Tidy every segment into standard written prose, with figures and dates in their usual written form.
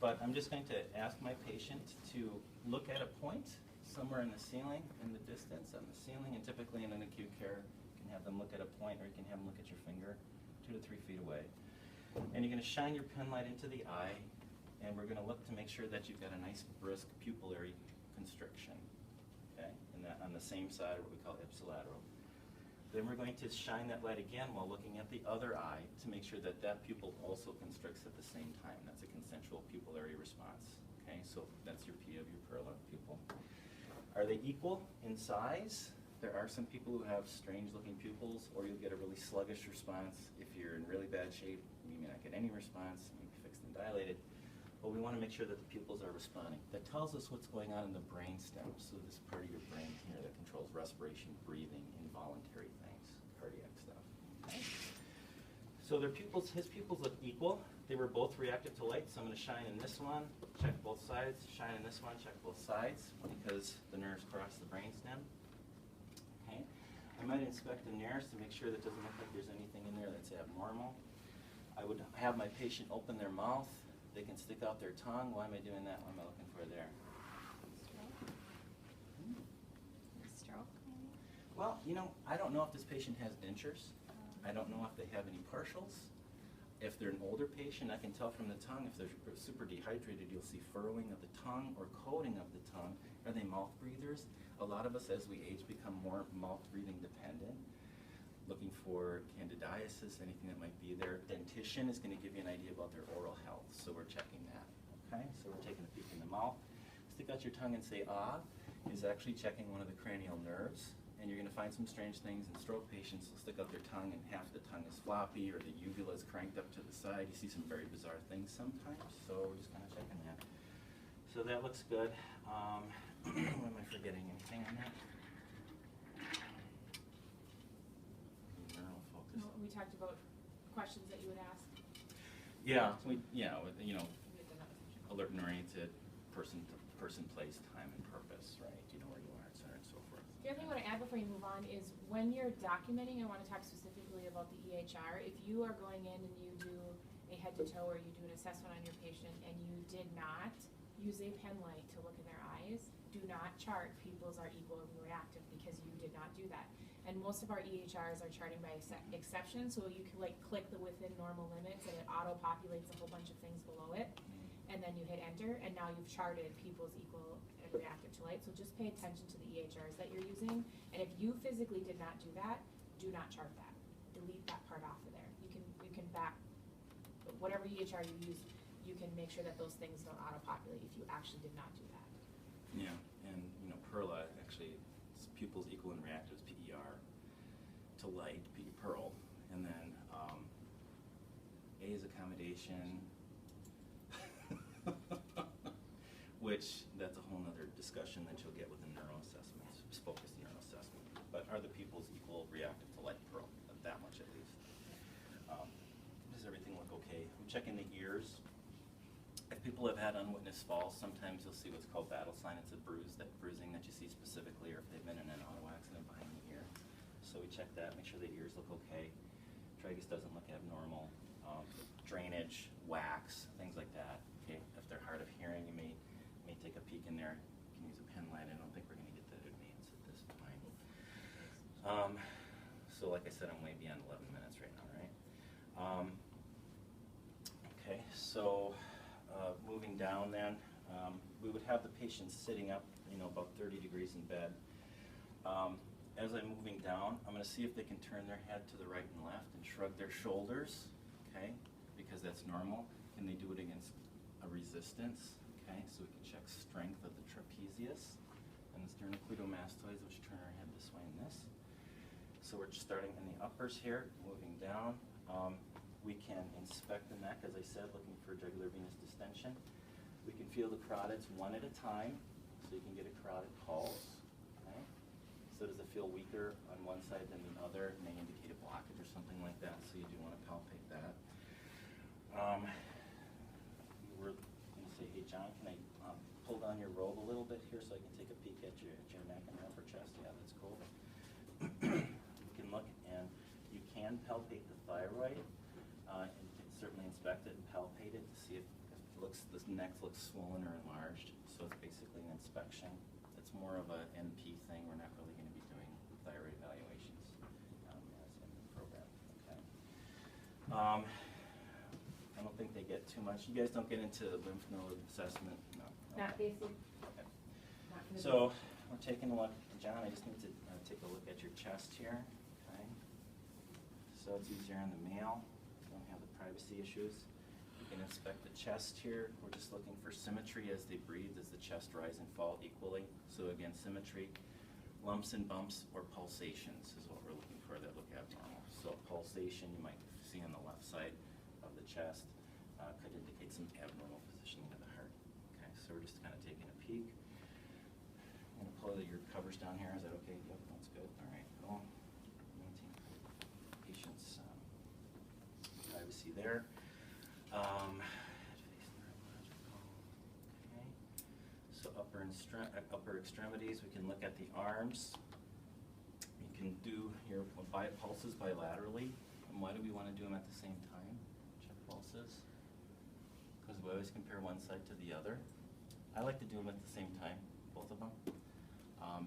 But I'm just going to ask my patient to look at a point somewhere in the ceiling, in the distance on the ceiling, and typically in an acute care, you can have them look at a point, or you can have them look at your finger 2 to 3 feet away. And you're going to shine your pen light into the eye, and we're going to look to make sure that you've got a nice brisk pupillary constriction, okay, and that on the same side, what we call ipsilateral. Then we're going to shine that light again while looking at the other eye to make sure that that pupil also constricts at the same time. That's a consensual pupillary response. Okay, so that's your P of your Perla pupil. Are they equal in size? There are some people who have strange looking pupils, or you'll get a really sluggish response. If you're in really bad shape, you may not get any response, maybe fixed and dilated. But we want to make sure that the pupils are responding. That tells us what's going on in the brain stem. So this part of your brain here that controls respiration, breathing, involuntary things, cardiac stuff. Okay. So their pupils, his pupils look equal. They were both reactive to light, so I'm going to shine in this one, check both sides, shine in this one, check both sides, because the nerves cross the brain stem. Okay. I might inspect the nerves to make sure that it doesn't look like there's anything in there that's abnormal. I would have my patient open their mouth. They can stick out their tongue. Why am I doing that? What am I looking for there? Stroke, maybe? Well, you know, I don't know if this patient has dentures. I don't know if they have any partials. If they're an older patient, I can tell from the tongue. If they're super dehydrated, you'll see furrowing of the tongue or coating of the tongue. Are they mouth breathers? A lot of us, as we age, become more mouth breathing dependent. Looking for candidiasis, anything that might be there. Dentition is going to give you an idea about their oral health, so we're checking that. Okay, so we're taking a peek in the mouth. Stick out your tongue and say ah is actually checking one of the cranial nerves, and you're going to find some strange things in stroke patients. Will stick out their tongue and half the tongue is floppy, or the uvula is cranked up to the side. You see some very bizarre things sometimes, so we're just kind of checking that. So that looks good. What am I forgetting? Anything on that? We talked about questions that you would ask. Yeah, you know, alert and oriented, person, place, time, and purpose, right? You know where you are, et cetera, and so forth. The other thing I want to add before you move on is when you're documenting, I want to talk specifically about the EHR. If you are going in and you do a head to toe, or you do an assessment on your patient and you did not use a pen light to look in their eyes, do not chart pupils are equal and reactive, because you did not do that. And most of our EHRs are charting by exception, so you can like click the within normal limits and it auto-populates a whole bunch of things below it. And then you hit enter, and now you've charted pupils equal and reactive to light. So just pay attention to the EHRs that you're using. And if you physically did not do that, do not chart that. Delete that part off of there. You can back, whatever EHR you use, you can make sure that those things don't auto-populate if you actually did not do that. Yeah, and you know, Perla actually, pupils equal and reactive is PER to light, Pearl, and then A is accommodation, which that's a whole other discussion that you'll get with the neuro assessments, focused neuro assessment. But are the pupils equal, reactive to light, Pearl? That much at least. Does everything look okay? I'm checking the ears. If people have had unwitnessed falls, sometimes you'll see what's called battle sign. It's a bruise, that bruising that you see specifically, or if they've been in an auto accident behind the ear. So we check that, make sure the ears look okay. Tragus doesn't look abnormal. Drainage, wax, things like that. Okay, if they're hard of hearing, you may take a peek in there. You can use a pen light. I don't think we're going to get that advanced at this point. So like I said, I'm way beyond 11 minutes right now, right? Okay, so moving down then, we would have the patient sitting up, you know, about 30 degrees in bed. As I'm moving down, I'm going to see if they can turn their head to the right and left and shrug their shoulders, okay, because that's normal. Can they do it against a resistance, okay, so we can check strength of the trapezius and the sternocleidomastoids, which turn our head this way and this. So we're starting in the uppers here, moving down. We can inspect the neck, as I said, looking for jugular venous distension. We can feel the carotids one at a time, so you can get a carotid pulse. Okay? So does it feel weaker on one side than the other? It may indicate a blockage or something like that, so you do want to palpate that. We were going to say, hey John, can I pull down your robe a little bit here so I can take a peek at your neck and your upper chest? Yeah, that's cool. You can look, and you can palpate the thyroid, and you can certainly inspect it and palpate it to see if it looks this neck looks swollen or enlarged, so it's basically an inspection. It's more of a NP thing. We're not really going to be doing thyroid evaluations as in the program. Okay. I don't think they get too much. You guys don't get into lymph node assessment? No. Not basic. Okay. Not for the So we're taking a look. John, I just need to take a look at your chest here. Okay. So it's easier on the male. You don't have the privacy issues. You can inspect the chest here. We're just looking for symmetry as they breathe. Does the chest rise and fall equally? So again, symmetry. Lumps and bumps or pulsations is what we're looking for that look abnormal. So pulsation you might see on the left side of the chest could indicate some abnormal positioning of the heart. Okay, so we're just kind of taking a peek. I'm going to pull your covers down here. Is that okay? Yep, that's good. All right, cool. Maintain patient's privacy there. Okay. So upper extremities, we can look at the arms. You can do your pulses bilaterally. And why do we want to do them at the same time? Check pulses. Because we always compare one side to the other. I like to do them at the same time, both of them,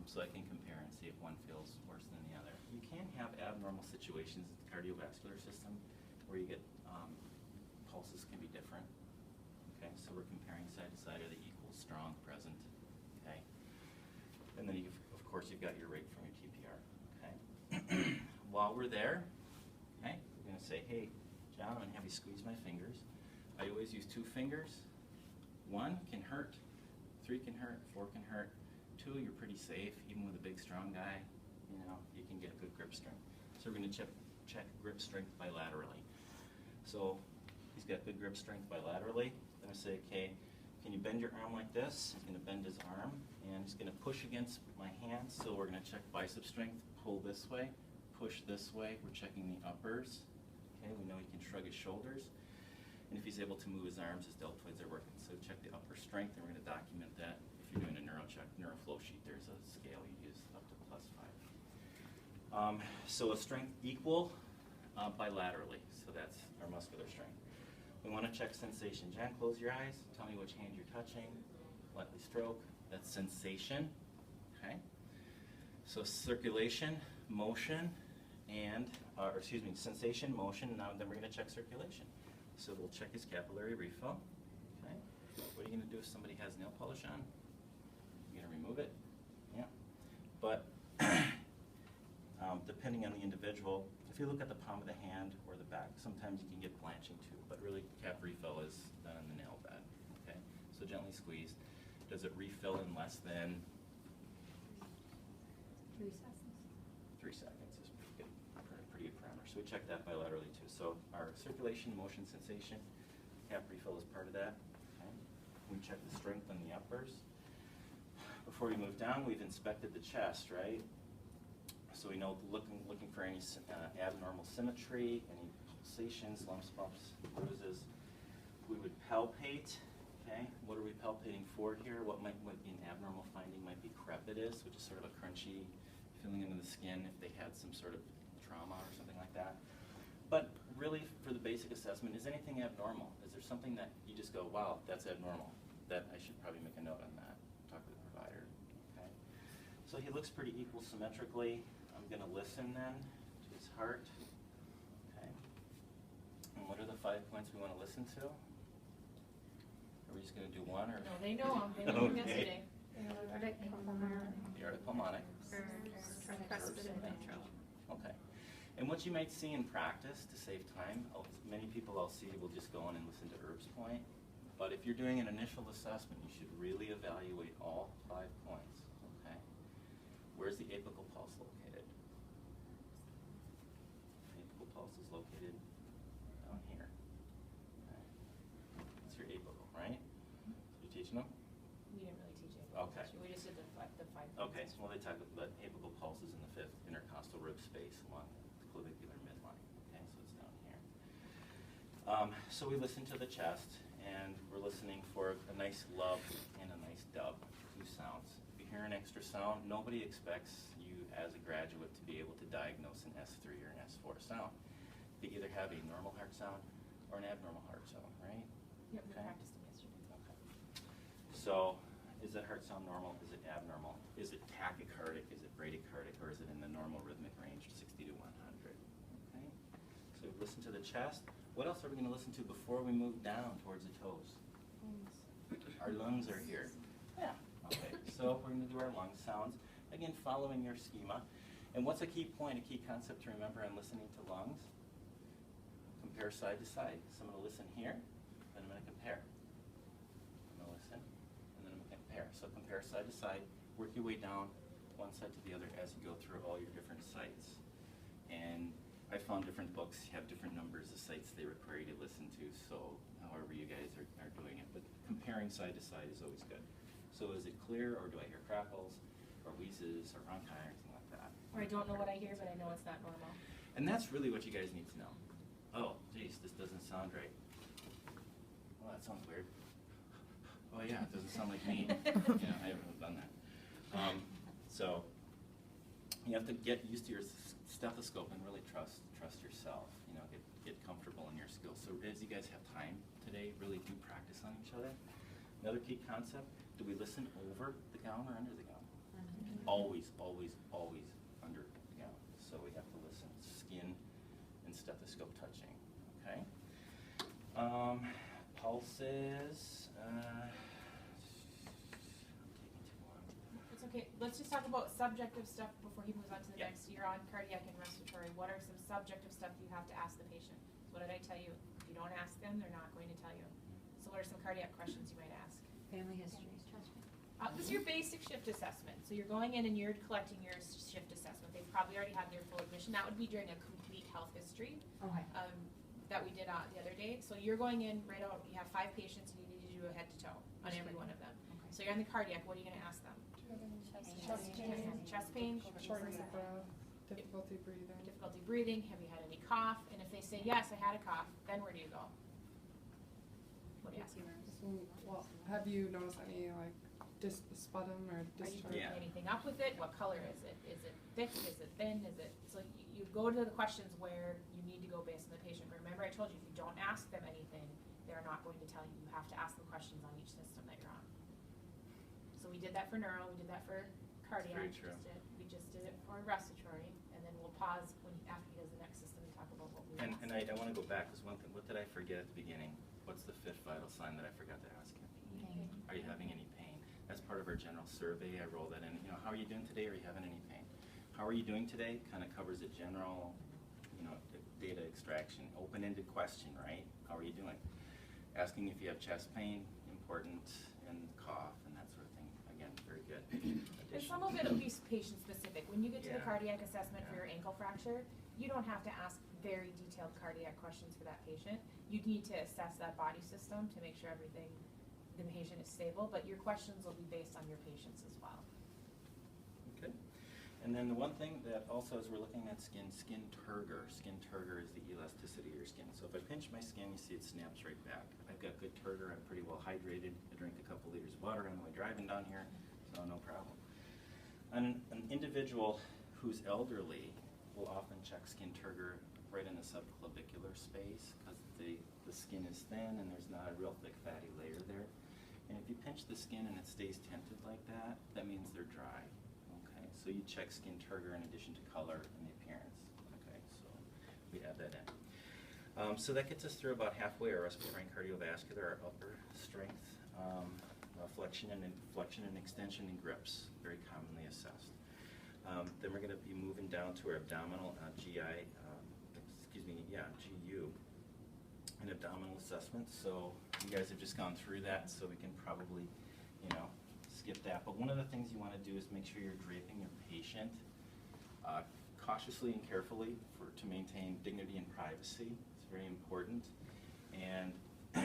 so I can compare and see if one feels worse than the other. You can have abnormal situations in the cardiovascular system where you get pulses can be different. Okay, so we're comparing side to side. Are they equal, strong, present? Okay, and then of course you've got your rate from your TPR. Okay, while we're there, okay, we're going to say, hey, John, I'm going to have you squeeze my fingers. I always use 2 fingers. 1 can hurt, 3 can hurt, 4 can hurt. 2, you're pretty safe. Even with a big, strong guy, you know, you can get good grip strength. So we're going to check grip strength bilaterally. So he's got good grip strength bilaterally. I'm going to say, okay, can you bend your arm like this? He's going to bend his arm, and he's going to push against my hand. So we're going to check bicep strength. Pull this way, push this way. We're checking the uppers. Okay, we know he can shrug his shoulders. And if he's able to move his arms, his deltoids are working. So check the upper strength, and we're going to document that. If you're doing a neuroflow sheet, there's a scale you use up to +5. So a strength equal bilaterally. So that's our muscular strength. We want to check sensation. Jan, close your eyes. Tell me which hand you're touching. Lightly stroke. That's sensation. Okay. So circulation, motion, and sensation, motion. Now then we're going to check circulation. So we'll check his capillary refill. Okay. What are you going to do if somebody has nail polish on? You're going to remove it? Yeah. But depending on the individual, if you look at the palm of the hand or the back, sometimes you can get blanching too. But really, cap refill is done on the nail bed. Okay. So gently squeeze. Does it refill in less than 3 seconds. 3 seconds is pretty good parameter. So we check that bilaterally too. So our circulation, motion, sensation, cap refill is part of that. Okay. We check the strength on the uppers. Before we move down, we've inspected the chest, right? So we know looking for any abnormal symmetry, any pulsations, lumps, bumps, bruises. We would palpate. Okay, what are we palpating for here? What might be an abnormal finding might be crepitus, which is sort of a crunchy feeling into the skin if they had some sort of trauma or something like that. But really, for the basic assessment, is anything abnormal? Is there something that you just go, wow, that's abnormal? That I should probably make a note on that. Talk to the provider. Okay. So he looks pretty equal symmetrically. I'm going to listen then to his heart. Okay. And what are the 5 points we want to listen to? Are we just going to do one or? No, they know them. They know them Okay. yesterday. Aortic pulmonary. The aortic pulmonic. Tricuspid and mitral. Okay. And what you might see in practice to save time, many people I'll see will just go in and listen to Herb's point. But if you're doing an initial assessment, you should really evaluate all 5 points. Okay. Where's the apical pulse located? The apical pulse is located down here. Okay. That's your apical, right? So you're teaching them? We didn't really teach it. Okay. We just did the 5 Okay, well they talk about the apical pulses in the 5th intercostal rib space along the clavicular midline. Okay, so it's down here. So we listen to the chest, and we're listening for a nice lub and a nice dub, 2 sounds. If you hear an extra sound, nobody expects you as a graduate to be able to diagnose an S3 or an S4 sound. You either have a normal heart sound or an abnormal heart sound, right? Yep, we Okay. practiced them yesterday. So, is that heart sound normal? Is it abnormal? Is it tachycardic? Is it bradycardic? Or is it in the normal rhythmic range, 60 to 100? Okay. So we've listened to the chest. What else are we going to listen to before we move down towards the toes? Our lungs are here. Yeah. Okay. So we're going to do our lung sounds. Again, following your schema. And what's a key point, a key concept to remember in listening to lungs? Compare side to side. So I'm going to listen here, then I'm going to compare. I'm going to listen, and then I'm going to compare. So compare side to side. Work your way down one side to the other as you go through all your different sites. And I found different books have different numbers of sites they require you to listen to, so however you guys are doing it. But comparing side to side is always good. So is it clear, or do I hear crackles, or wheezes, or bronchi, or anything like that? Or I don't know what I hear, but I know it's not normal. And that's really what you guys need to know. Oh, geez, this doesn't sound right. Well, that sounds weird. Oh yeah, it doesn't sound like me. Yeah, I haven't done that. So you have to get used to your stethoscope and really trust yourself. You know, get comfortable in your skills. So as you guys have time today, really do practice on each other. Another key concept: do we listen over the gown or under the gown? Always, always, always under the gown. So we have to listen. Skin and stethoscope touching. Okay. Pulses. It's okay. Let's just talk about subjective stuff before he moves on to the Yeah. next. You're on cardiac and respiratory. What are some subjective stuff you have to ask the patient? So what did I tell you? If you don't ask them, they're not going to tell you. So what are some cardiac questions you might ask? Family history. This is your basic shift assessment. So you're going in and you're collecting your shift assessment. They've probably already had their full admission. That would be during a complete health history Okay. that we did the other day. So you're going in right out. You have 5 patients and you need to do a head to toe on every one of them. Okay. So you're on the cardiac. What are you going to ask them? Chest pain, Shortness of breath, difficulty breathing. difficulty breathing. Have you had any cough? And if they say yes, I had a cough, then where do you go? What do you ask them? Well, have you noticed any like sputum or Are you discharge? breaking Yeah. anything up with it? What color is it? Is it thick? Is it thin? Is it, so you go to the questions where you need to go based on the patient. Remember I told you, if you don't ask them anything, they're not going to tell you. You have to ask them questions on each system that you're on. So we did that for neuro, we did that for cardiac. Very true. We just did it for respiratory, and then we'll pause after he does the next system and talk about what we And asked. I want to go back, because one thing, what did I forget at the beginning? What's the 5th vital sign that I forgot to ask you? Pain. Are you having any pain? That's part of our general survey. I roll that in. You know, how are you doing today? Are you having any pain? How are you doing today? Kind of covers the general, you know, data extraction, open-ended question, right? How are you doing? Asking if you have chest pain, important, and cough, and that sort of thing. Again, very good. And some of it will be patient specific. When you get to the Yeah. cardiac assessment for Yeah. your ankle fracture, you don't have to ask very detailed cardiac questions for that patient. You need to assess that body system to make sure everything, the patient is stable, but your questions will be based on your patients as well. Okay. And then the one thing that also, as we're looking at skin turgor. Skin turgor is the elasticity of your skin. So if I pinch my skin, you see it snaps right back. I've got good turgor. I'm pretty well hydrated. I drink a couple liters of water on the way driving down here, so no problem. An individual who's elderly will often check skin turgor right in the subclavicular space because the skin is thin and there's not a real thick fatty layer there. And if you pinch the skin and it stays tented like that, that means they're dry. Okay, so you check skin turgor in addition to color and the appearance. Okay, so we add that in. So that gets us through about halfway our respiratory and cardiovascular, our upper strength, flexion and extension and grips, very commonly assessed. Then we're going to be moving down to our abdominal GI, GU, and abdominal assessment. So you guys have just gone through that, so we can probably, skip that. But one of the things you want to do is make sure you're draping your patient cautiously and carefully to maintain dignity and privacy. It's very important. And you're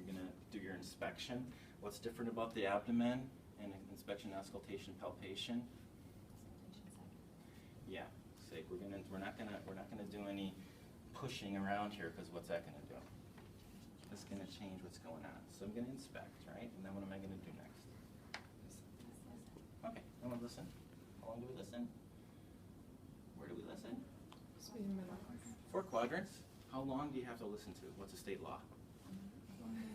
going to do your inspection. What's different about the abdomen and inspection, auscultation, palpation? Yeah, we're not gonna do any pushing around here, because what's that gonna do? It's gonna change what's going on. So I'm gonna inspect, right? And then what am I gonna do next? Okay, I'm gonna listen. How long do we listen? Where do we listen? 4 quadrants. How long do you have to listen to? What's the state law?